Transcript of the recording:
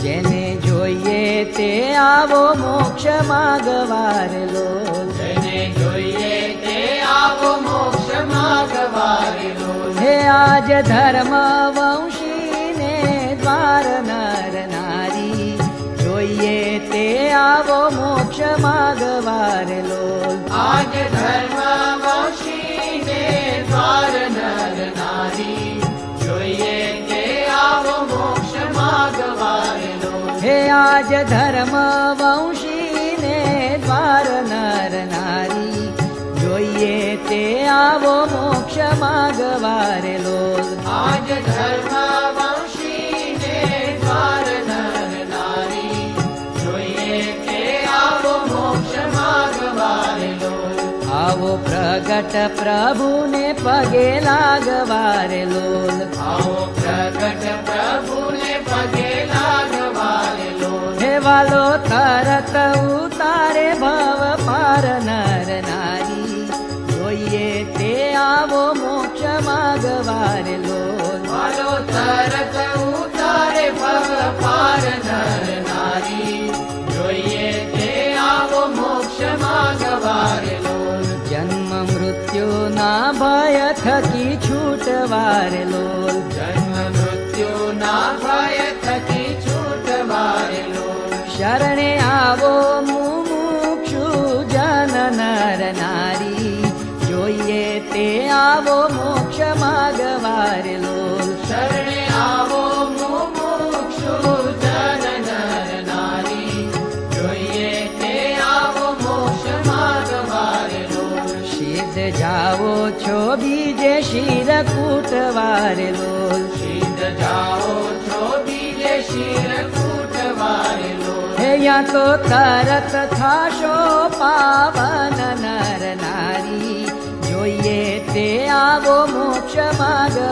જેને જોઈએ તે આવો મોક્ષ માગવારેલો, જેને જોઈએ તે આવો મોક્ષ માગવારેલો. હે આજ ધર્મ વંશીને દ્વાર નર નારી, જોઈએ તે આવો મોક્ષ માગવારેલો. આજ ધર્મ વંશીને દ્વાર નર નારી, જોઈએ તે આવો મોક્ષ માગવારેલો. હે આજ ધર્મ વંશીને દ્વાર નર નારી, જોઈએ તે આવો મોક્ષ માગવારેલો. આજ ધર્મ વંશીને દ્વાર નર નારી, જોઈએ તે આવો મોક્ષ માગવારેલો. આવો પ્રગટ પ્રભુને પગે લાગવારેલો, આવો પ્રગટ પ્રભુને પગે લાગવારેલો. હે વાલો તરત ઉતારે ભવ પાર નર નારી, જોઈએ તે આવો મોક્ષ માગવારેલો. વાલો તરત ઉતારે ભવ પાર નર નારી, જોઈએ તે આવો મોક્ષ માગવારેલો. જન્મ મૃત્યુના ભય થકી છૂટવારેલો, જન્મ મૃત્યુના ભય થકી છૂટવારેલો. શરણે આવો મુમુક્ષુ જન નર નારી, જોઈએ તે આવો મોક્ષ માગવારેલો. શરણે આવો મુમુક્ષુ જન નર નારી, જોઈએ તે આવો મોક્ષ માગવારેલો. સિદ્ધ જાઓ છો બીજે શિર કૂટવારેલો, સિદ્ધ જાઓ છો બીજે શિર કૂટવારેલો. હે યા તો તરત થાશો પાવન નર નારી, જોઈએ તે આવો મોક્ષ માગવારેલો.